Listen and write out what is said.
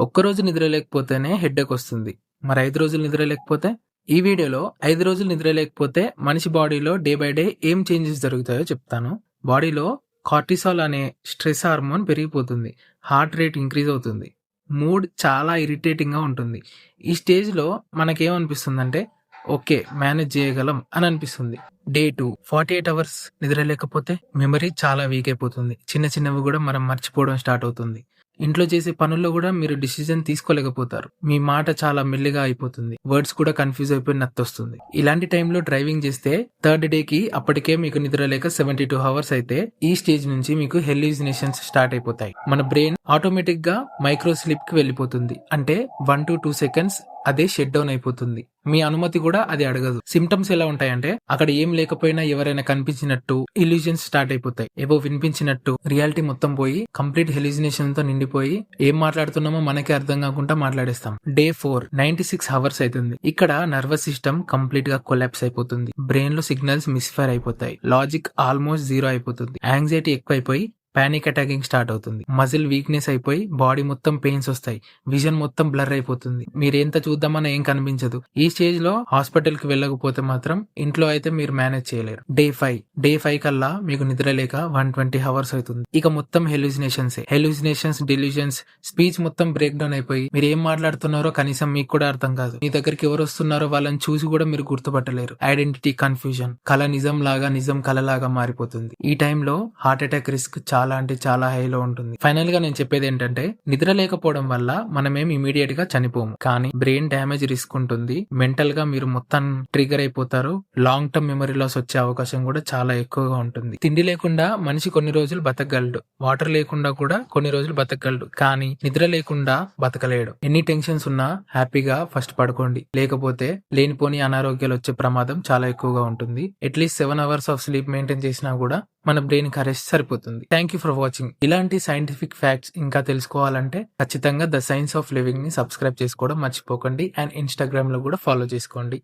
ఒక్కరోజు నిద్ర లేకపోతేనే హెడ్‌ఏక్ వస్తుంది. మరి 5 రోజులు నిద్ర లేకపోతే? ఈ వీడియోలో 5 రోజులు నిద్ర లేకపోతే మనిషి బాడీలో డే బై డే ఏం చేంజెస్ జరుగుతాయో చెప్తాను. బాడీలో కార్టిసాల్ అనే స్ట్రెస్ హార్మోన్ పెరిగిపోతుంది. హార్ట్ రేట్ ఇంక్రీజ్ అవుతుంది. మూడ్ చాలా ఇరిటేటింగ్‌గా ఉంటుంది. ఈ స్టేజ్‌లో మనకేమనిపిస్తుందంటే ఓకే, మేనేజ్ చేయగలం అని అనిపిస్తుంది. డే 2 48 అవర్స్ నిద్ర లేకపోతే మెమరీ చాలా వీక్ అయిపోతుంది. చిన్న చిన్నవి కూడా మనం మర్చిపోవడం స్టార్ట్ అవుతుంది. ఇంట్లో చేసే పనుల్లో కూడా మీరు డిసిజన్ తీసుకోలేకపోతారు. మీ మాట చాలా మెల్లిగా అయిపోతుంది. వర్డ్స్ కూడా కన్ఫ్యూజ్ అయిపోయి నత్తొస్తుంది. ఇలాంటి టైంలో డ్రైవింగ్ చేస్తే థర్డ్ డేకి అప్పటికే మీకు నిద్ర లేక 72 అవర్స్ అయితే ఈ స్టేజ్ నుంచి మీకు హెల్యూసినేషన్స్ స్టార్ట్ అయిపోతాయి. మన బ్రెయిన్ ఆటోమేటిక్ గా మైక్రో స్లీప్ కి వెళ్ళిపోతుంది. అంటే 1 to 2 seconds అదే షట్ డౌన్ అయిపోతుంది. మీ అనుమతి కూడా అది అడగదు. సిమ్టమ్స్ ఎలా ఉంటాయంటే అక్కడ ఏం లేకపోయినా ఎవరైనా కనిపించినట్టు ఇల్యూజన్స్ స్టార్ట్ అయిపోతాయి. ఏవో వినిపించినట్టు రియాలిటీ మొత్తం పోయి కంప్లీట్ హెల్యూజినేషన్ తో నిండిపోయి ఏం మాట్లాడుతున్నామో మనకే అర్థం కాకుండా మాట్లాడేస్తాం. డే 4 96 అవర్స్ అవుతుంది. ఇక్కడ నర్వస్ సిస్టమ్ కంప్లీట్ గా కొలాప్స్ అయిపోతుంది. బ్రెయిన్ లో సిగ్నల్స్ మిస్ఫైర్ అయిపోతాయి. లాజిక్ ఆల్మోస్ట్ జీరో అయిపోతుంది. యాంగ్జైటీ ఎక్కువైపోయి పానిక్ అటాకింగ్ స్టార్ట్ అవుతుంది. మజిల్ వీక్నెస్ అయిపోయి బాడీ మొత్తం పెయిన్స్ వస్తాయి. విజన్ మొత్తం బ్లర్ అయిపోతుంది. మీరెంత చూద్దామన్నా ఏం కనిపించదు. ఈ స్టేజ్ లో హాస్పిటల్ కి వెళ్ళకపోతే మాత్రం ఇంట్లో అయితే మీరు మేనేజ్ చేయలేరు. డే 5 కల్లా మీకు నిద్ర లేక 120 అవర్స్ అవుతుంది. ఇక మొత్తం హెల్యూసినేషన్స్ డెల్యూజన్స్ స్పీచ్ మొత్తం బ్రేక్ డౌన్ అయిపోయి మీరు ఏం మాట్లాడుతున్నారో కనీసం మీకు కూడా అర్థం కాదు. మీ దగ్గరికి ఎవరు వస్తున్నారో వాళ్ళని చూసి కూడా మీరు గుర్తుపట్టలేరు. ఐడెంటిటీ కన్ఫ్యూజన్, కళ నిజం లాగా నిజం కళలాగా మారిపోతుంది. ఈ టైంలో హార్ట్ అటాక్ రిస్క్ చాలా అంటే చాలా హైలో ఉంటుంది. ఫైనల్ గా నేను చెప్పేది ఏంటంటే నిద్ర లేకపోవడం వల్ల మనమేం ఇమీడియట్ గా చనిపోము, కానీ బ్రెయిన్ డ్యామేజ్ రిస్క్ ఉంటుంది. మెంటల్ గా మీరు మొత్తం ట్రిగర్ అయిపోతారు. లాంగ్ టర్మ్ మెమరీ లాస్ వచ్చే అవకాశం కూడా చాలా ఎక్కువగా ఉంటుంది. తిండి లేకుండా మనిషి కొన్ని రోజులు బతకగలడు. వాటర్ లేకుండా కూడా కొన్ని రోజులు బతకగలడు. కానీ నిద్ర లేకుండా బతకలేడు. ఎన్ని టెన్షన్స్ ఉన్నా హ్యాపీగా ఫస్ట్ పడుకోండి. లేకపోతే లేనిపోని అనారోగ్యాలు వచ్చే ప్రమాదం చాలా ఎక్కువగా ఉంటుంది. At least 7 hours of sleep maintain చేసినా కూడా మన బ్రెయిన్ కి రెస్ట్ సరిపోతుంది. Thank you for watching. ఇలాంటి సైంటిఫిక్ ఫ్యాక్ట్స్ ఇంకా తెలుసుకోవాలంటే ఖచ్చితంగా ద సైన్స్ ఆఫ్ లివింగ్ ని సబ్స్క్రైబ్ చేసుకోవడం మర్చిపోకండి. అండ్ ఇన్స్టాగ్రామ్ లో కూడా ఫాలో చేసుకోండి.